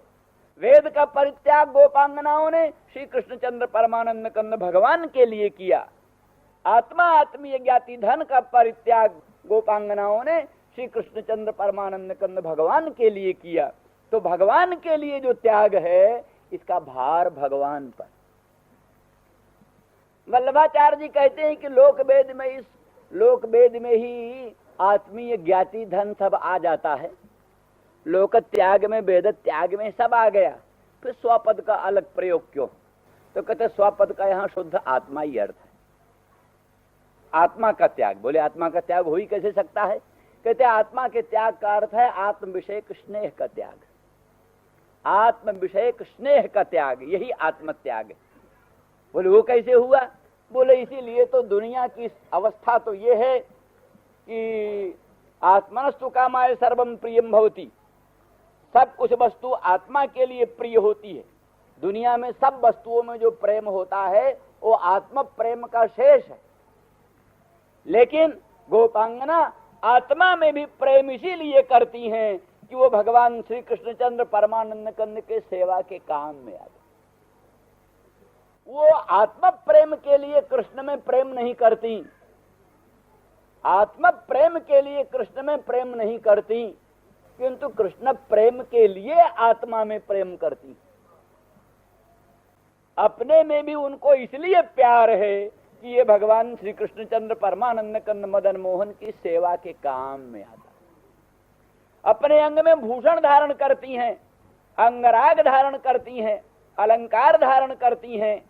वेद का परित्याग गोपांगनाओं ने श्री कृष्णचंद्र परमानंद कंद भगवान के लिए किया। आत्मा, आत्मीय ज्ञाति, धन का परित्याग गोपांगनाओं ने श्री कृष्णचंद्र परमानंद कंद भगवान के लिए किया। तो भगवान के लिए जो त्याग है इसका भार भगवान पर। वल्लभाचार्य जी कहते हैं कि लोक वेद में ही आत्मीय ज्ञाति, धन सब आ जाता है। लोक त्याग में, वेद त्याग में सब आ गया, फिर स्वपद का अलग प्रयोग क्यों? तो कहते स्वपद का यहाँ शुद्ध आत्मा ही अर्थ है। आत्मा का त्याग, बोले आत्मा का त्याग हो ही कैसे सकता है? कहते आत्मा के त्याग का अर्थ है आत्म विषयक स्नेह का त्याग। आत्म विषयक स्नेह का त्याग, यही आत्म त्याग है। बोले वो कैसे हुआ? बोले इसीलिए तो दुनिया की अवस्था तो ये है कि आत्मनस्तु कामाय सर्वम प्रियम भवति, सब कुछ वस्तु आत्मा के लिए प्रिय होती है। दुनिया में सब वस्तुओं में जो प्रेम होता है वो आत्म प्रेम का शेष है। लेकिन गोपांगना आत्मा में भी प्रेम इसीलिए करती हैं कि वो भगवान श्री कृष्णचंद्र परमानंद कंद के सेवा के काम में आ गए। वो आत्म प्रेम के लिए कृष्ण में प्रेम नहीं करती, आत्म प्रेम के लिए कृष्ण में प्रेम नहीं करती, किंतु कृष्ण प्रेम के लिए आत्मा में प्रेम करती। अपने में भी उनको इसलिए प्यार है कि ये भगवान श्री कृष्णचंद्र परमानंद कंद मदन मोहन की सेवा के काम में आता। अपने अंग में भूषण धारण करती हैं, अंगराग धारण करती हैं, अलंकार धारण करती हैं।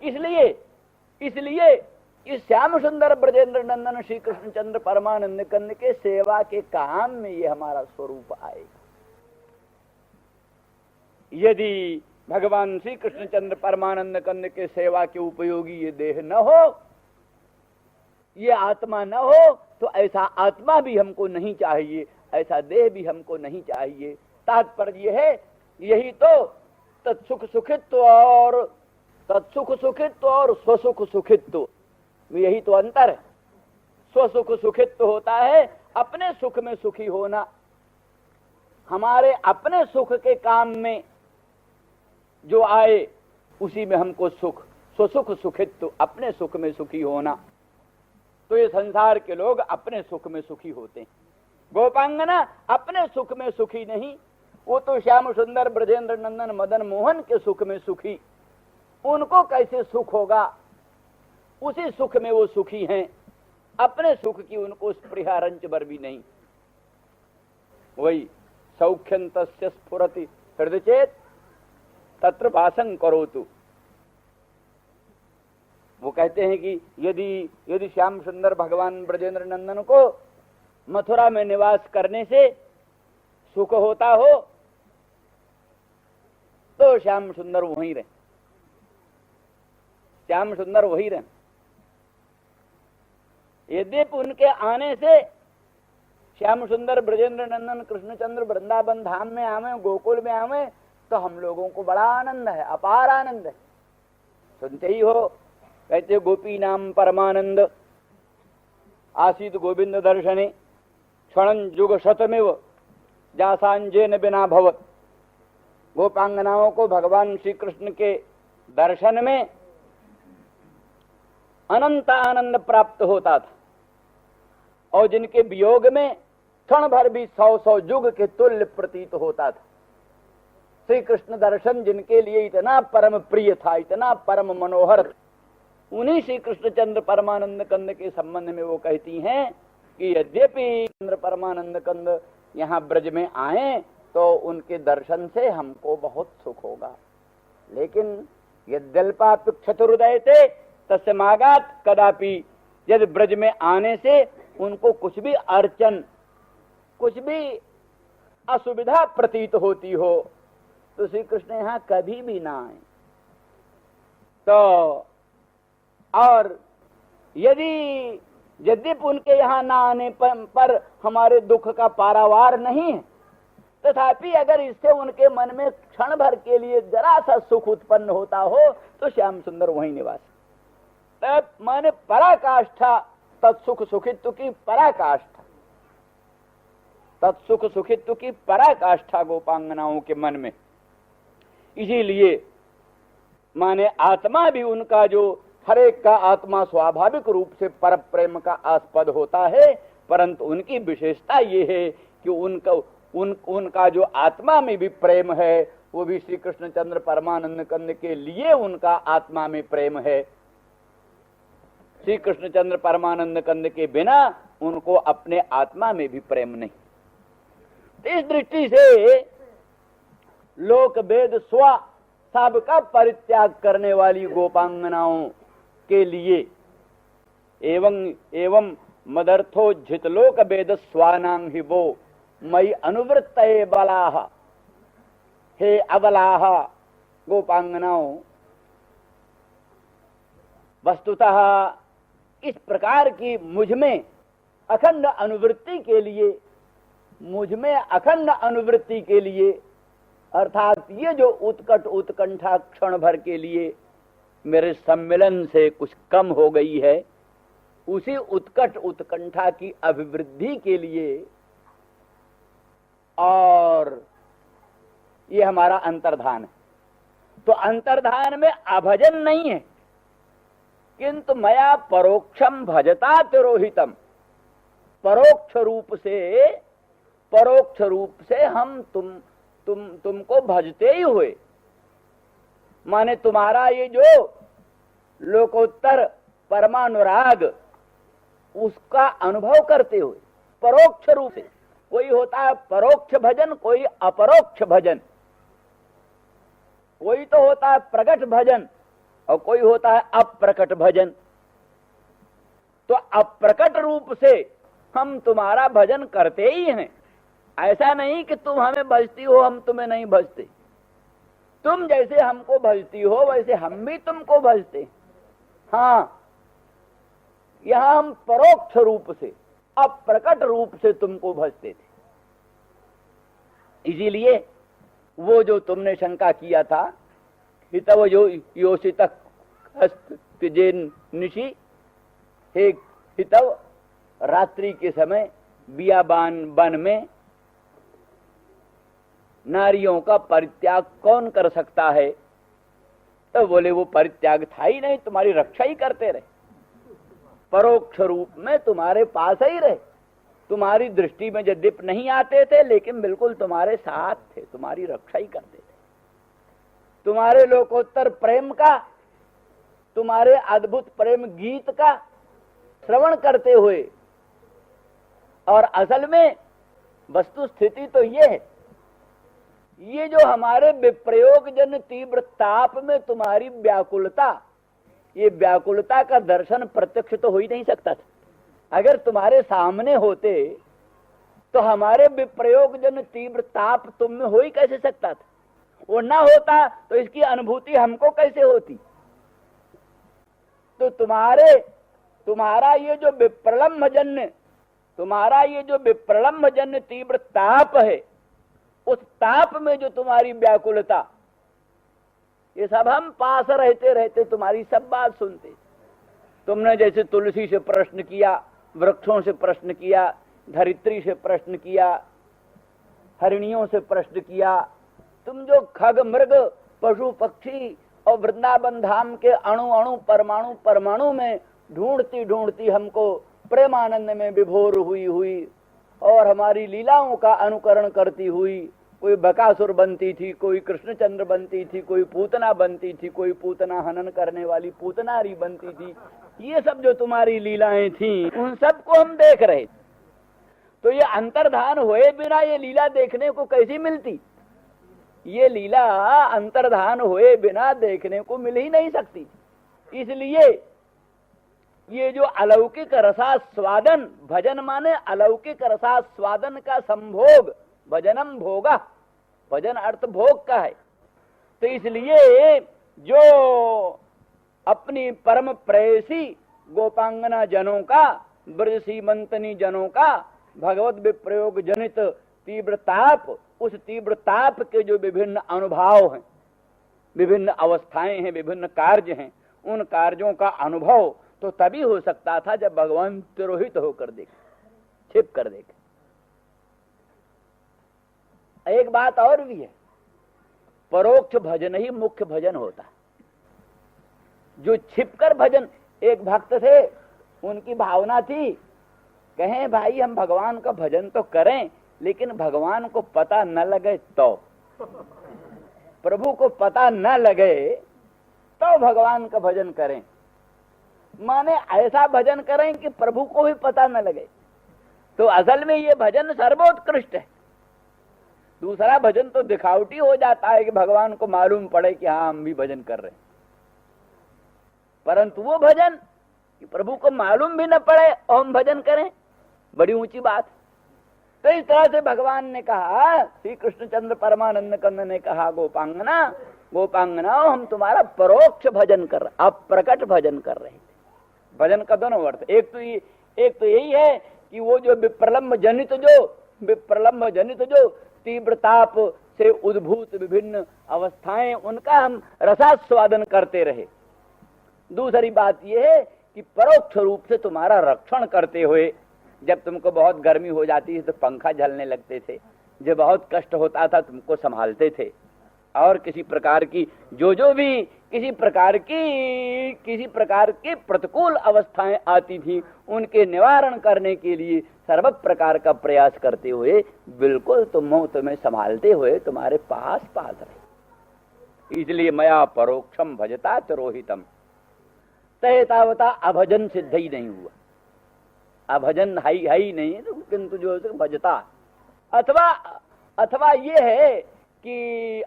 इसलिए इस श्याम सुंदर ब्रजेंद्र नंदन श्री कृष्णचंद्र परमानंद कंद के सेवा के काम में ये हमारा स्वरूप आएगा। यदि भगवान श्री कृष्णचंद्र परमानंद कंद के सेवा के उपयोगी ये देह न हो, ये आत्मा न हो, तो ऐसा आत्मा भी हमको नहीं चाहिए, ऐसा देह भी हमको नहीं चाहिए। तात्पर्य है यही तो तत्सुख सुखित्व और स्वसुख सुखित्व, यही तो अंतर है। स्वसुख सुखित्व होता है अपने सुख में सुखी होना, हमारे अपने सुख के काम में जो आए उसी में हमको सुख, स्वसुख सुखित्व, अपने सुख में सुखी होना। तो ये संसार के लोग अपने सुख में सुखी होते हैं। गोपांगना अपने सुख में सुखी नहीं, वो तो श्याम सुंदर ब्रजेंद्र नंदन मदन मोहन के सुख में सुखी। उनको कैसे सुख होगा? उसी सुख में वो सुखी हैं, अपने सुख की उनको स्पृहा रंच भर भी नहीं। वही सौख्यंतस्य स्फुरति हृदय चेत तत्र वासं करोतु। वो कहते हैं कि यदि श्याम सुंदर भगवान ब्रजेंद्र नंदन को मथुरा में निवास करने से सुख होता हो तो श्याम सुंदर वहीं रहे, श्याम सुंदर वहीं रहे। यद्यपि उनके आने से श्याम सुंदर ब्रजेंद्र नंदन कृष्णचंद्र वृंदावन धाम में आवे, गोकुल में आवे, तो हम लोगों को बड़ा आनंद है, अपार आनंद है। सुनते ही हो, कहते गोपी नाम परमानंद आसीत गोविंद दर्शने क्षणं जुग शतमेव जासांजेन बिना भवत। गोपांगनाओं को भगवान श्री कृष्ण के दर्शन में अनंत आनंद प्राप्त होता था, और जिनके वियोग में क्षण भर भी 100 युग के तुल्य प्रतीत होता था। श्री कृष्ण दर्शन जिनके लिए इतना परम प्रिय था, इतना परम मनोहर, उन्हीं श्री कृष्णचंद्र परमानंद कंद के संबंध में वो कहती हैं कि यद्यपि चंद्र परमानंद कंद यहाँ ब्रज में आए तो उनके दर्शन से हमको बहुत सुख होगा, लेकिन यद्यल्पापेक्षित हृदय थे तस्य मागात कदापि। यदि ब्रज में आने से उनको कुछ भी अड़चन, कुछ भी असुविधा प्रतीत होती हो तो श्री कृष्ण यहाँ कभी भी ना आए। तो और यद्यपि उनके यहाँ ना आने पर हमारे दुख का पारावार नहीं है, तथापि अगर इससे उनके मन में क्षण भर के लिए जरा सा सुख उत्पन्न होता हो तो श्याम सुंदर वहीं निवास। तब माने पराकाष्ठा तत्सुख सुखित्व की पराकाष्ठा, तत्सुख सुखित्व की पराकाष्ठा गोपांगनाओं के मन में। इसीलिए माने आत्मा भी उनका, जो हर एक का आत्मा स्वाभाविक रूप से पर प्रेम का आस्पद होता है, परंतु उनकी विशेषता ये है कि उनका जो आत्मा में भी प्रेम है वो भी श्री कृष्णचंद्र परमानंद कंद के लिए उनका आत्मा में प्रेम है। श्री कृष्णचंद्र परमानंद कंद के बिना उनको अपने आत्मा में भी प्रेम नहीं। तो इस दृष्टि से लोक वेद स्व सबका परित्याग करने वाली गोपांगनाओं के लिए एवं मदर्थो जितलोक वेद स्वानांग ही वो मई अनुवृत्त बलाह। हे अबलाह गोपांगनाओं, वस्तुतः इस प्रकार की मुझ में अखंड अनुवृत्ति के लिए, मुझ में अखंड अनुवृत्ति के लिए, अर्थात ये जो उत्कट उत्कंठा क्षण भर के लिए मेरे सम्मिलन से कुछ कम हो गई है, उसी उत्कट उत्कंठा की अभिवृद्धि के लिए, और ये हमारा अंतर्धान है। तो अंतर्धान में अभजन नहीं है, किंतु मया परोक्षम भजता तिरोहितम। परोक्ष रूप से हम तुमको भजते ही हुए, माने तुम्हारा ये जो लोकोत्तर परमानुराग उसका अनुभव करते हुए परोक्ष रूप से। कोई होता है परोक्ष भजन, कोई अपरोक्ष भजन, कोई तो होता है प्रकट भजन और कोई होता है अप्रकट भजन। तो अप्रकट रूप से हम तुम्हारा भजन करते ही हैं। ऐसा नहीं कि तुम हमें भजती हो हम तुम्हें नहीं भजते, तुम जैसे हमको भजती हो वैसे हम भी तुमको भजते। हाँ, यहां हम परोक्ष रूप से, अप्रकट रूप से तुमको भजते थे। इसीलिए वो जो तुमने शंका किया था, हितव जो योषित निशि, हे हितव, रात्रि के समय बियाबान वन में नारियों का परित्याग कौन कर सकता है? तो बोले वो परित्याग था ही नहीं, तुम्हारी रक्षा ही करते रहे, परोक्ष रूप में तुम्हारे पास ही रहे, तुम्हारी दृष्टि में यद्यप नहीं आते थे लेकिन बिल्कुल तुम्हारे साथ थे, तुम्हारी रक्षा ही करते थे। तुम्हारे लोकोत्तर प्रेम का, तुम्हारे अद्भुत प्रेम गीत का श्रवण करते हुए, और असल में वस्तु स्थिति तो ये है, ये जो हमारे विप्रयोग जन तीव्र ताप में तुम्हारी व्याकुलता, ये व्याकुलता का दर्शन प्रत्यक्ष तो हो ही नहीं सकता था। अगर तुम्हारे सामने होते तो हमारे विप्रयोग जन तीव्र ताप तुम में हो ही कैसे सकता था? वो ना होता तो इसकी अनुभूति हमको कैसे होती? तो तुम्हारा ये जो विप्रलम्भ जन्य, तुम्हारा ये जो विप्रलम्भ जन्य तीव्र ताप है, उस ताप में जो तुम्हारी व्याकुलता, ये सब हम पास रहते रहते तुम्हारी सब बात सुनते। तुमने जैसे तुलसी से प्रश्न किया, वृक्षों से प्रश्न किया, धरित्री से प्रश्न किया, हरिणियों से प्रश्न किया, तुम जो खग मृग पशु पक्षी और वृंदावन धाम के अणु अणु परमाणु परमाणु में ढूंढती ढूंढती हमको प्रेमानंद में विभोर हुई और हमारी लीलाओं का अनुकरण करती हुई, कोई बकासुर बनती थी, कोई कृष्णचंद्र बनती थी, कोई पूतना बनती थी, कोई पूतना हनन करने वाली पूतनारी बनती थी, ये सब जो तुम्हारी लीलाएं थी उन सबको हम देख रहे। तो ये अंतर्धान हुए बिना ये लीला देखने को कैसी मिलती? ये लीला अंतर्धान हुए बिना देखने को मिल ही नहीं सकती। इसलिए ये जो अलौकिक रसास्वादन, भजन माने अलौकिक रसास्वादन का संभोग, भजनम भोगा, भजन अर्थ भोग का है। तो इसलिए जो अपनी परम प्रेयसी गोपांगना जनों का, ब्रज सीमंतनी जनों का भगवत विप्रयोग जनित तीव्र ताप, उस तीव्र ताप के जो विभिन्न अनुभव हैं, विभिन्न अवस्थाएं हैं, विभिन्न कार्य हैं, उन कार्यों का अनुभव तो तभी हो सकता था जब भगवान तिरोहित होकर देखे, छिप कर देखे। एक बात और भी है, परोक्ष भजन ही मुख्य भजन होता है। जो छिपकर भजन, एक भक्त थे, उनकी भावना थी, कहें भाई हम भगवान का भजन तो करें लेकिन भगवान को पता न लगे तो, प्रभु को पता न लगे तो भगवान का भजन करें। माने ऐसा भजन करें कि प्रभु को भी पता न लगे। तो असल में ये भजन सर्वोत्कृष्ट है। दूसरा भजन तो दिखावटी हो जाता है कि भगवान को मालूम पड़े कि हाँ हम भी भजन कर रहे हैं, परंतु वो भजन कि प्रभु को मालूम भी न पड़े और हम भजन करें, बड़ी ऊंची बात। तो इस तरह से भगवान ने कहा, श्री कृष्णचंद्र परमानंद कंद ने कहा, गोपांगना गोपांगना हम तुम्हारा परोक्ष भजन कर रहे, अप्रकट भजन कर रहे थे। भजन का दोनों अर्थ, एक तो यही है कि वो जो विप्रलम्भ जनित जो तीव्र ताप से उद्भूत विभिन्न अवस्थाएं, उनका हम रसास्वादन करते रहे। दूसरी बात यह है कि परोक्ष रूप से तुम्हारा रक्षण करते हुए, जब तुमको बहुत गर्मी हो जाती है तो पंखा झलने लगते थे, जब बहुत कष्ट होता था तुमको संभालते थे, और किसी प्रकार की जो भी किसी प्रकार की प्रतिकूल अवस्थाएं आती थी उनके निवारण करने के लिए सर्व प्रकार का प्रयास करते हुए बिल्कुल तुम्हें संभालते हुए तुम्हारे पास रहे। इसलिए मया परोक्षम भजता तिरोहितम, तयतावता अभजन सिद्ध ही नहीं हुआ। अभजन है ही नहीं, किंतु जो भजता, अथवा ये है कि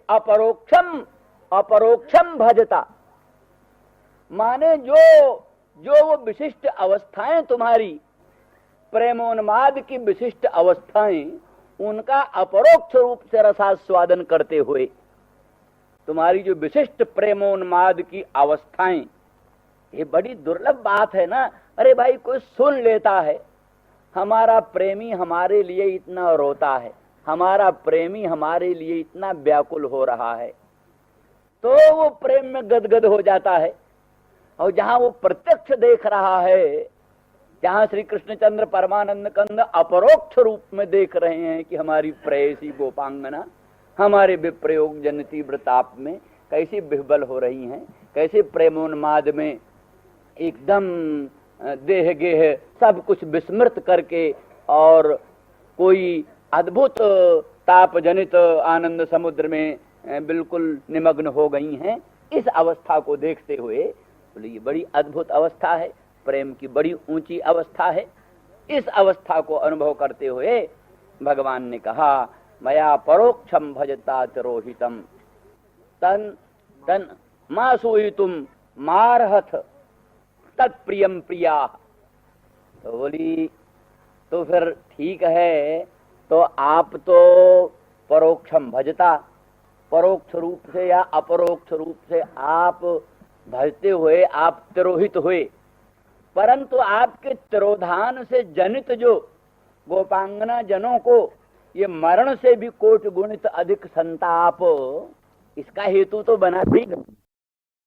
अपरोक्षम भजता, माने जो वो विशिष्ट अवस्थाएं तुम्हारी प्रेमोन्माद की विशिष्ट अवस्थाएं, उनका अपरोक्ष रूप से रसास्वादन करते हुए, तुम्हारी जो विशिष्ट प्रेमोन्माद की अवस्थाएं, ये बड़ी दुर्लभ बात है ना। अरे भाई कोई सुन लेता है, हमारा प्रेमी हमारे लिए इतना रोता है, हमारा प्रेमी हमारे लिए इतना व्याकुल हो रहा है, तो वो प्रेम में गदगद हो जाता है। और जहां वो प्रत्यक्ष देख रहा है, जहां श्री कृष्णचंद्र परमानंद कंद अपरोक्ष रूप में देख रहे हैं कि हमारी प्रेयसी गोपांगना हमारे विप्रयोग जन तीव्र ताप में कैसी बिहबल हो रही हैं, कैसे प्रेमोन्माद में एकदम देह गेह सब कुछ विस्मृत करके और कोई अद्भुत ताप जनित आनंद समुद्र में बिल्कुल निमग्न हो गई हैं। इस अवस्था को देखते हुए बोले ये बड़ी अद्भुत अवस्था है, प्रेम की बड़ी ऊंची अवस्था है। इस अवस्था को अनुभव करते हुए भगवान ने कहा मया परोक्षम भजता तिरोहितम तन तन मां सोहितुम मारहथ तत्प्रियम प्रिया। तो बोली तो फिर ठीक है, तो आप तो परोक्षम भजता, परोक्ष रूप से या अपरोक्ष रूप से आप भजते हुए आप तिरोहित हुए, परंतु आपके तिरोधान से जनित जो गोपांगना जनों को ये मरण से भी कोटि गुणित अधिक संताप, इसका हेतु तो बना ठीक